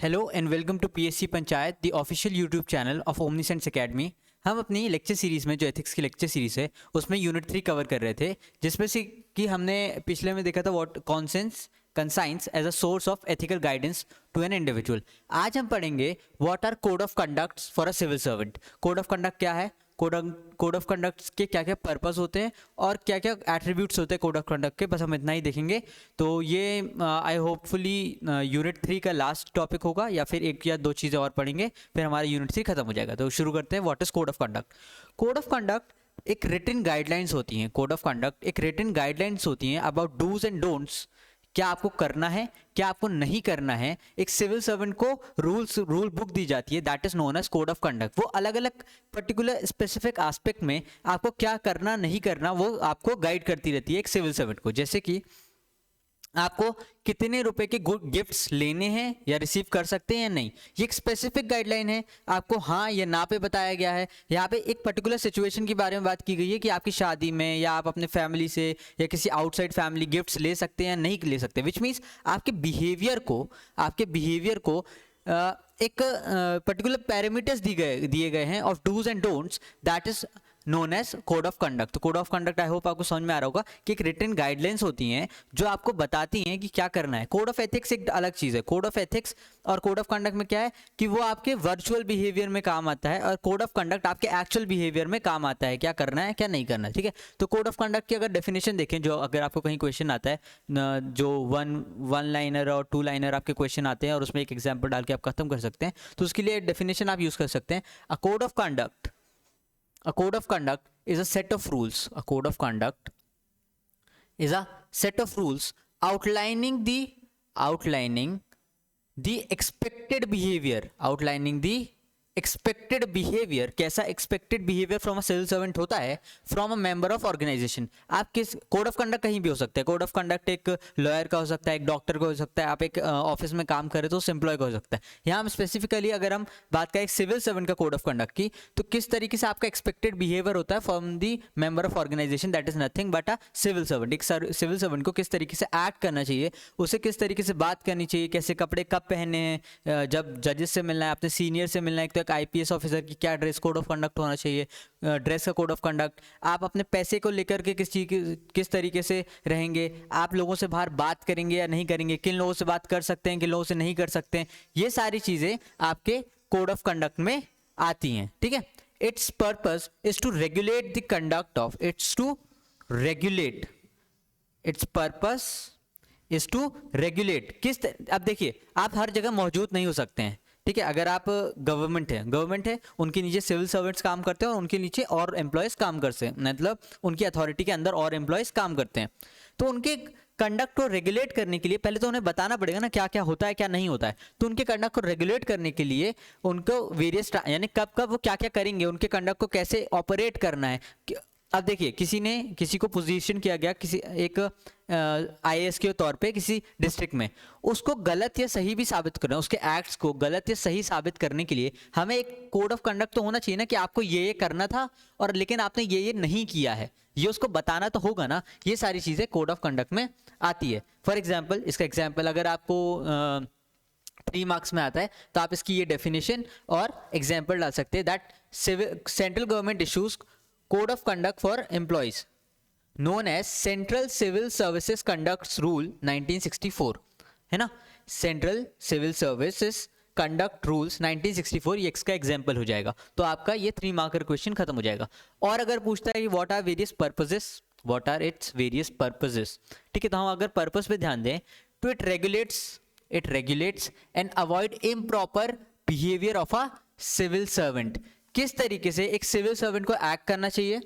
Hello and welcome to PSC panchayat the official YouTube channel of Omnisense academy. हम अपनी lecture series में जो ethics की लेक्चर सीरीज़ है उसमें यूनिट 3 कवर कर रहे थे, जिसमें से कि हमने पिछले में देखा था what conscience conscience as a source of ethical guidance to an individual. आज हम पढ़ेंगे what are code of conduct for a civil servant. Code of conduct क्या है, कोड ऑफ कंडक्ट के क्या क्या पर्पस होते हैं और क्या क्या एट्रीब्यूट्स होते हैं कोड ऑफ कंडक्ट के, बस हम इतना ही देखेंगे। तो ये आई होपफुली यूनिट 3 का लास्ट टॉपिक होगा, या फिर एक या दो चीज़ें और पढ़ेंगे फिर हमारा यूनिट 3 खत्म हो जाएगा। तो शुरू करते हैं। What is code of conduct. Code of conduct एक रिटन गाइडलाइंस होती हैं। कोड ऑफ कंडक्ट एक रिटन गाइडलाइंस होती हैं अबाउट डूज एंड डोंट्स, क्या आपको करना है क्या आपको नहीं करना है। एक सिविल सर्वेंट को रूल बुक दी जाती है, that is known as code of conduct. वो अलग अलग पर्टिकुलर स्पेसिफिक एस्पेक्ट में आपको क्या करना नहीं करना वो आपको गाइड करती रहती है एक सिविल सर्वेंट को। जैसे कि आपको कितने रुपए के गिफ्ट्स लेने हैं या रिसीव कर सकते हैं या नहीं, ये एक स्पेसिफिक गाइडलाइन है। आपको हाँ या ना पे बताया गया है। यहाँ पे एक पर्टिकुलर सिचुएशन के बारे में बात की गई है कि आपकी शादी में या आप अपने फैमिली से या किसी आउटसाइड फैमिली गिफ्ट्स ले सकते हैं या नहीं ले सकते, विच मीन्स आपके बिहेवियर को एक पर्टिकुलर पैरामीटर्स दिए गए हैं of dos and don'ts, that is known as code of conduct. तो code of conduct I hope आपको समझ में आ रहा होगा कि एक रिटन गाइडलाइंस होती हैं जो आपको बताती हैं कि क्या करना है। कोड ऑफ एथिक्स एक अलग चीज़ है। कोड ऑफ एथिक्स और कोड ऑफ कंडक्ट में क्या है कि वो आपके वर्चुअल बिहेवियर में काम आता है और कोड ऑफ कंडक्ट आपके एक्चुअल बिहेवियर में काम आता है, क्या करना है क्या नहीं करना है। ठीक है, तो कोड ऑफ कंडक्ट की अगर डेफिनेशन देखें, जो अगर आपको कहीं क्वेश्चन आता है, जो वन लाइनर और 2 लाइनर आपके क्वेश्चन आते हैं और उसमें एक एग्जाम्पल डाल के आप खत्म कर सकते हैं, तो उसके लिए डेफिनेशन आप यूज़ कर सकते हैं। A code of conduct is a set of rules. A code of conduct is a set of rules outlining the expected behavior. Outlining the expected behavior. कैसा expected behavior from a civil servant होता है from a member of organization। आप किस code of conduct कहीं भी हो सकता है। कोड ऑफ कंडक्ट एक लॉयर का हो सकता है, एक डॉक्टर का हो सकता है, आप एक ऑफिस में काम कर रहे तो उस एम्प्लॉय का हो सकता है। यहाँ हम स्पेसिफिकली अगर हम बात करें सिविल सर्वेंट का कोड ऑफ कंडक्ट की, तो किस तरीके से आपका एक्सपेक्टेड बिहेवियर होता है from the member of organisation, that is nothing but a civil servant. एक सिविल सर्वेंट को किस तरीके से एक्ट करना चाहिए, उसे किस तरीके से बात करनी चाहिए, कैसे कपड़े कब पहनने हैं, जब जजेस से मिलना है, अपने सीनियर से मिलना है, तो एक आईपीएस ऑफिसर की क्या ड्रेस कोड ऑफ कंडक्ट होना चाहिए, ड्रेस का कोड ऑफ कंडक्ट। आप अपने पैसे को लेकर के किस तरीके से रहेंगे, आप लोगों से बाहर बात करेंगे या नहीं करेंगे, किन लोगों से बात कर सकते हैं किन लोगों से नहीं कर सकते हैं, ये सारी चीज़ें आपके कोड ऑफ कंडक्ट में आती हैं। ठीक है, it's purpose is to regulate the conduct of its purpose is to regulate अब देखिए, आप हर जगह मौजूद नहीं हो सकते हैं। ठीक है, अगर आप गवर्नमेंट है उनके नीचे सिविल सर्वेंट्स काम करते हैं और उनके नीचे और एम्प्लॉयज़ काम करते हैं, मतलब उनकी अथॉरिटी के अंदर और एम्प्लॉयज़ काम करते हैं। तो उनके कंडक्ट को रेगुलेट करने के लिए पहले तो उन्हें बताना पड़ेगा ना क्या क्या होता है क्या नहीं होता है। तो उनके कंडक्ट को रेगुलेट करने के लिए उनको वेरियस यानी कब वो क्या क्या करेंगे, उनके कंडक्ट को कैसे ऑपरेट करना है। अब देखिए, किसी को पोजीशन किया गया किसी एक आईएएस के तौर पे किसी डिस्ट्रिक्ट में, उसको गलत या सही भी साबित करना, उसके एक्ट्स को गलत या सही साबित करने के लिए हमें एक कोड ऑफ कंडक्ट तो होना चाहिए ना कि आपको ये करना था और लेकिन आपने ये नहीं किया है, ये उसको बताना तो होगा ना। ये सारी चीज़ें कोड ऑफ कंडक्ट में आती है। फॉर एग्जाम्पल, इसका एग्जाम्पल अगर आपको 3 मार्क्स में आता है तो आप इसकी ये डेफिनेशन और एग्जाम्पल डाल सकते हैं, that central government issues code of conduct for employees known as central civil services conducts rule 1964, है ना। Central civil services conduct rules 1964, ये इसका एग्जाम्पल हो जाएगा। तो आपका ये 3 मार्कर क्वेश्चन खत्म हो जाएगा। और अगर पूछता है कि what are its various purposes, ठीक है, तो हम अगर पर्पस पे ध्यान दें तो it regulates and avoid improper behaviour of a civil servant. किस तरीके से एक सिविल सर्वेंट को एक्ट करना चाहिए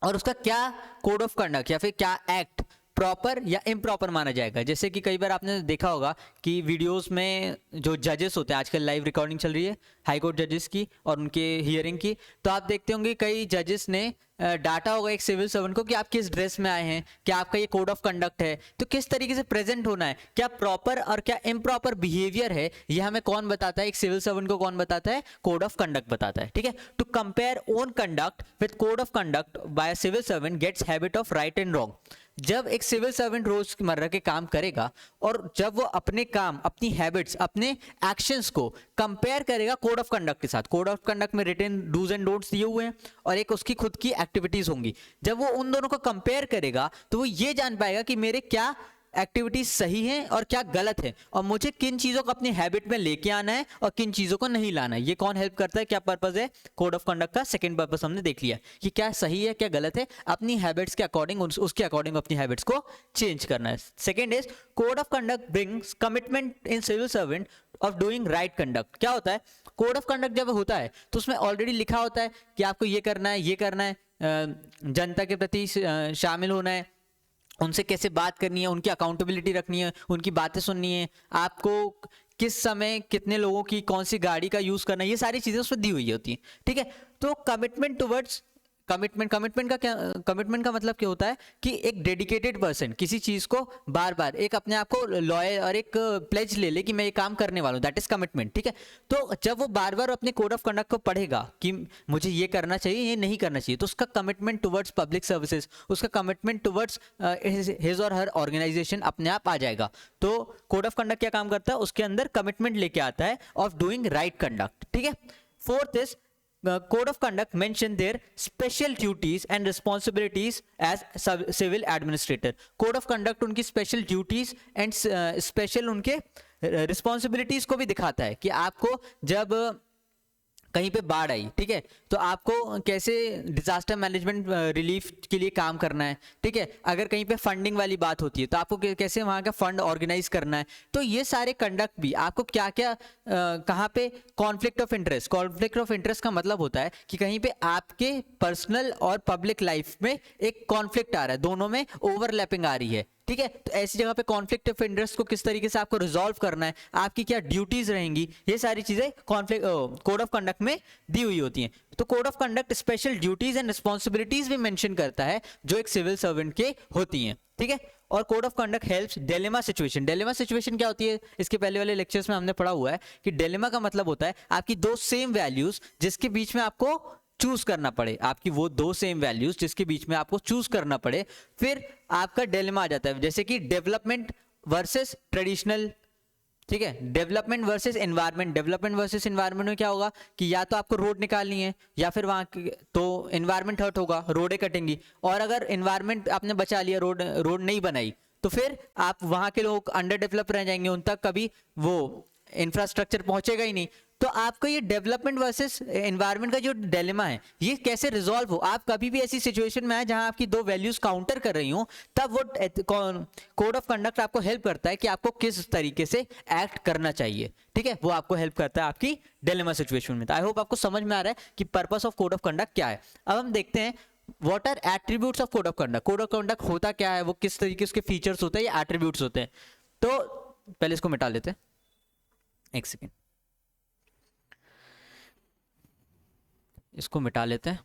और उसका क्या कोड ऑफ कंडक्ट या फिर क्या एक्ट प्रॉपर या इम्प्रॉपर माना जाएगा। जैसे कि कई बार आपने देखा होगा कि वीडियोस में जो जजेस होते हैं, आजकल लाइव रिकॉर्डिंग चल रही है हाई कोर्ट जजेस की और उनके हियरिंग की, तो आप देखते होंगे कई जजेस ने डाटा होगा एक सिविल सर्वेंट को कि आप किस ड्रेस में आए हैं, क्या आपका ये कोड ऑफ कंडक्ट है, तो किस तरीके से प्रेजेंट होना है, क्या प्रॉपर और क्या इम्प्रॉपर बिहेवियर है, ये हमें कौन बताता है, एक सिविल सर्वेंट को कौन बताता है, कोड ऑफ कंडक्ट बताता है, ठीक है। To compare own conduct with code of conduct by civil servant gets habit of right and wrong. जब एक सिविल सर्वेंट रोजमर्रा के काम करेगा और जब वो अपने काम, अपनी हैबिट्स, अपने एक्शंस को कंपेयर करेगा कोड ऑफ कंडक्ट के साथ, कोड ऑफ कंडक्ट में रिटन डूज एंड डोंट्स दिए हुए हैं और एक उसकी खुद की एक्टिविटीज होंगी, जब वो उन दोनों को कंपेयर करेगा तो वो ये जान पाएगा कि मेरे क्या एक्टिविटीज सही हैं और क्या गलत है, और मुझे किन चीज़ों को अपनी हैबिट में लेके आना है और किन चीज़ों को नहीं लाना है। ये कौन हेल्प करता है, क्या पर्पस है कोड ऑफ कंडक्ट का। सेकंड पर्पस हमने देख लिया कि क्या सही है क्या गलत है, अपनी हैबिट्स के अकॉर्डिंग उसके अकॉर्डिंग अपनी हैबिट्स को चेंज करना है। Second is code of conduct brings commitment in civil servant of doing right conduct. क्या होता है, कोड ऑफ कंडक्ट जब होता है तो उसमें ऑलरेडी लिखा होता है कि आपको ये करना है, ये करना है, जनता के प्रति शामिल होना है, उनसे कैसे बात करनी है, उनकी अकाउंटेबिलिटी रखनी है, उनकी बातें सुननी है, आपको किस समय कितने लोगों की कौन सी गाड़ी का यूज़ करना है, ये सारी चीज़ें उसमें दी हुई होती हैं, ठीक है। तो कमिटमेंट टुवर्ड्स कमिटमेंट का मतलब क्या होता है कि एक डेडिकेटेड पर्सन किसी चीज को बार बार एक अपने आप को लॉयल और एक प्लेज ले ले कि मैं ये काम करने वाला हूँ, दैट इज कमिटमेंट, ठीक है। तो जब वो बार बार अपने कोड ऑफ कंडक्ट को पढ़ेगा कि मुझे ये करना चाहिए ये नहीं करना चाहिए, तो उसका कमिटमेंट टुवर्ड्स पब्लिक सर्विसेज, उसका कमिटमेंट टुवर्ड्स हिज और हर ऑर्गेनाइजेशन अपने आप आ जाएगा। तो कोड ऑफ कंडक्ट क्या काम करता है, उसके अंदर कमिटमेंट लेके आता है ऑफ डूइंग राइट कंडक्ट, ठीक है। Fourth is code of conduct mention their special duties and responsibilities as civil administrator। code of conduct उनकी special duties and special उनके responsibilities को भी दिखाता है कि आपको जब कहीं पे बाढ़ आई, ठीक है, तो आपको कैसे डिजास्टर मैनेजमेंट रिलीफ के लिए काम करना है, ठीक है। अगर कहीं पे फंडिंग वाली बात होती है तो आपको कैसे वहाँ का फंड ऑर्गेनाइज करना है। तो ये सारे कंडक्ट भी आपको क्या क्या कहाँ पे कॉन्फ्लिक्ट ऑफ इंटरेस्ट का मतलब होता है कि कहीं पे आपके पर्सनल और पब्लिक लाइफ में एक कॉन्फ्लिक्ट आ रहा है, दोनों में ओवरलैपिंग आ रही है, ठीक है। तो ऐसी जगह पे कॉन्फ्लिक्ट ऑफ इंटरेस्ट को किस तरीके से आपको रिजॉल्व करना है, आपकी क्या ड्यूटीज रहेंगी, ये सारी चीजें कोड ऑफ कंडक्ट में दी हुई होती हैं। तो code of conduct special duties and responsibilities भी मेंशन करता है जो एक सिविल सर्वेंट के होती हैं, ठीक है। और code of conduct helps dilemma situation. Dilemma situation क्या होती है, इसके पहले वाले लेक्चर्स में हमने पढ़ा हुआ है कि डिलेमा का मतलब होता है आपकी दो सेम वैल्यूज जिसके बीच में आपको चूज करना पड़े, आपकी वो दो सेम वैल्यूज जिसके बीच में आपको चूज करना पड़े, फिर आपका डिलेमा आ जाता है। जैसे कि डेवलपमेंट वर्सेस ट्रेडिशनल, ठीक है, development versus environment. Development versus environment में क्या होगा कि या तो आपको रोड निकालनी है या फिर वहाँ तो एनवायरनमेंट हर्ट होगा, रोडें कटेंगी, और अगर एनवायरनमेंट आपने बचा लिया, रोड नहीं बनाई, तो फिर आप वहाँ के लोग अंडर डेवलप रह जाएंगे, उन तक कभी वो इंफ्रास्ट्रक्चर पहुंचेगा ही नहीं। तो आपको ये डेवलपमेंट वर्सेस एनवायरनमेंट का जो डिलेमा है ये कैसे रिजॉल्व हो। आप कभी भी ऐसी सिचुएशन में आए जहां आपकी दो वैल्यूज काउंटर कर रही हो, तब वो कोड ऑफ कंडक्ट आपको हेल्प करता है कि आपको किस तरीके से एक्ट करना चाहिए, ठीक है, वो आपको हेल्प करता है आपकी डिलेमा सिचुएशन में। तो आई होप आपको समझ में आ रहा है कि purpose of code of conduct क्या है। अब हम देखते हैं what are attributes of code of conduct. Code of conduct होता क्या है, वो किस तरीके उसके फीचर्स होते हैं या एट्रीब्यूट्स होते हैं। तो पहले इसको मिटा लेते हैं, एक सेकेंड, इसको मिटा लेते हैं।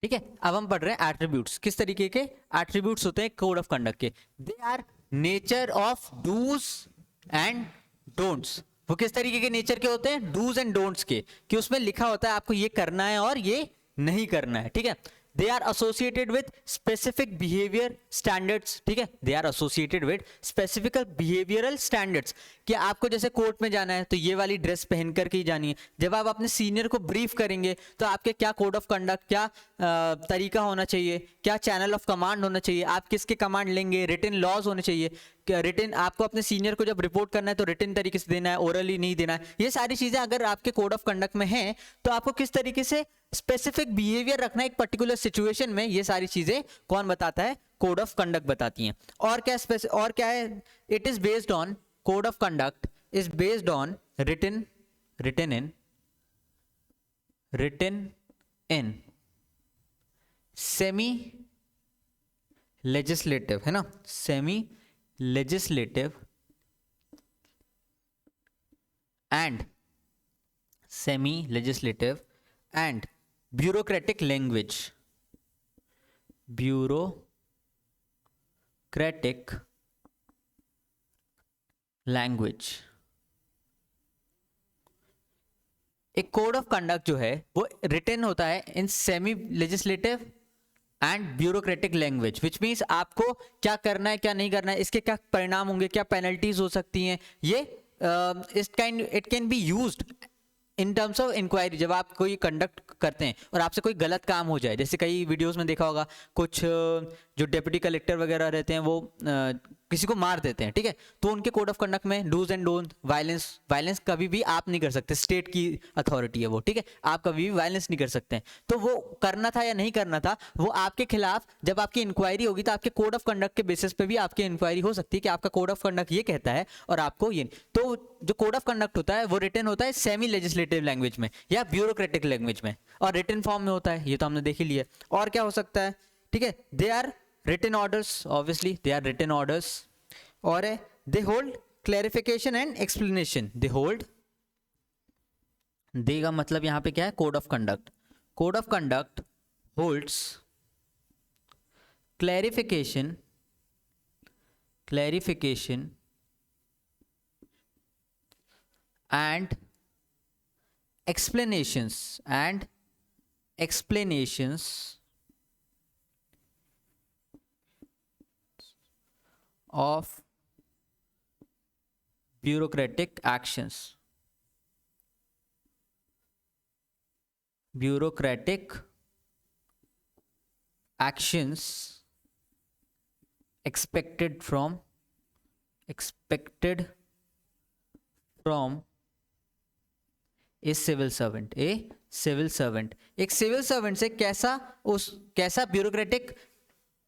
ठीक है, अब हम पढ़ रहे हैं एट्रीब्यूट्स। किस तरीके के एट्रीब्यूट्स होते हैं कोड ऑफ कंडक्ट के। They are nature of dos and don'ts. वो किस तरीके के नेचर के होते हैं, डूज एंड डोंट्स के, कि उसमें लिखा होता है आपको ये करना है और ये नहीं करना है, ठीक है। They are associated with specific behaviour standards, ठीक है, they are associated with specific behavioural standards, कि आपको जैसे कोर्ट में जाना है तो ये वाली ड्रेस पहन करके ही जानी है। जब आप अपने सीनियर को ब्रीफ करेंगे तो आपके क्या कोड ऑफ कंडक्ट, क्या तरीका होना चाहिए, क्या चैनल ऑफ कमांड होना चाहिए, आप किसके कमांड लेंगे, रिटन लॉज होने चाहिए, रिटन आपको अपने सीनियर को जब रिपोर्ट करना है तो रिटन तरीके से देना है, ओरली नहीं देना है। ये सारी चीजें अगर आपके कोड ऑफ कंडक्ट में हैं तो आपको किस तरीके से स्पेसिफिक बिहेवियर रखना है एक पर्टिकुलर सिचुएशन में, ये सारी चीजें कौन बताता है, कोड ऑफ कंडक्ट बताती हैं। और क्या है, it is based on, code of conduct is based on written in semi legislative, है ना, semi legislative and bureaucratic language, bureaucratic language. एक कोड ऑफ कंडक्ट जो है वो रिटन होता है in semi legislative and bureaucratic language, which means आपको क्या करना है क्या नहीं करना है, इसके क्या परिणाम होंगे, क्या पेनल्टीज हो सकती हैं, ये it can be used in terms of inquiry. जब आप कोई कंडक्ट करते हैं और आपसे कोई गलत काम हो जाए, जैसे कई वीडियोस में देखा होगा कुछ जो डिप्टी कलेक्टर वगैरह रहते हैं वो किसी को मार देते हैं, ठीक है, तो उनके कोड ऑफ कंडक्ट में डूज एंड डोंट, वायलेंस कभी भी आप नहीं कर सकते, स्टेट की अथॉरिटी है वो, ठीक है, आप कभी भी वायलेंस नहीं कर सकते हैं। तो वो करना था या नहीं करना था, वो आपके खिलाफ जब आपकी इंक्वायरी होगी तो आपके कोड ऑफ कंडक्ट के बेसिस पे भी आपकी इंक्वायरी हो सकती है कि आपका कोड ऑफ कंडक्ट ये कहता है और आपको ये। तो जो कोड ऑफ कंडक्ट होता है वो रिटन होता है सेमी लेजिस्लेटिव लैंग्वेज में या ब्यूरोक्रेटिक लैंग्वेज में, और रिटन फॉर्म में होता है, ये तो हमने देख ही लिया। और क्या हो सकता है, ठीक है, they are written orders, obviously they are written orders, or they hold clarification and explanation, they hold, दे का मतलब यहां पे क्या है, code of conduct, code of conduct holds clarification and explanations of bureaucratic actions, expected from a civil servant, एक civil servant से कैसा bureaucratic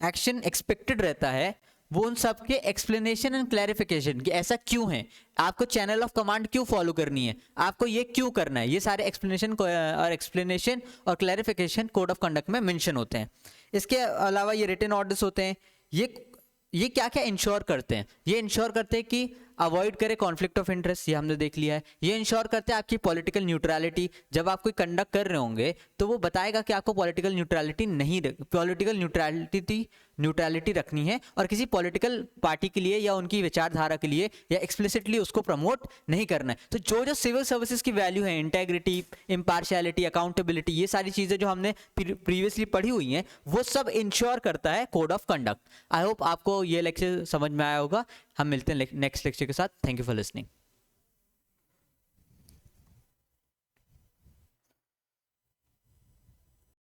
action expected रहता है, वो उन सब के एक्सप्लेनेशन एंड क्लैरिफिकेशन कि ऐसा क्यों है, आपको चैनल ऑफ कमांड क्यों फॉलो करनी है, आपको ये क्यों करना है, ये सारे एक्सप्लेनेशन और क्लैरिफिकेशन कोड ऑफ कंडक्ट में मेंशन होते हैं। इसके अलावा ये रिटन ऑर्डर्स होते हैं, ये क्या क्या इंश्योर करते हैं, ये इंश्योर करते हैं कि अवॉइड करें कॉन्फ्लिक्ट ऑफ इंटरेस्ट, ये हमने देख लिया है। ये इंश्योर करते हैं आपकी पॉलिटिकल न्यूट्रलिटी, जब आप कोई कंडक्ट कर रहे होंगे तो वो बताएगा कि आपको पॉलिटिकल न्यूट्रलिटी रखनी है और किसी पॉलिटिकल पार्टी के लिए या उनकी विचारधारा के लिए या एक्सप्लिसिटली उसको प्रमोट नहीं करना है। तो जो सिविल सर्विसेज की वैल्यू है, इंटेग्रिटी, इम्पार्शियलिटी, अकाउंटेबिलिटी, ये सारी चीज़ें जो हमने प्रीवियसली पढ़ी हुई हैं वो सब इंश्योर करता है code of conduct. I hope आपको ये लेक्चर समझ में आया होगा। हम मिलते हैं नेक्स्ट लेक्चर के साथ। Thank you for listening.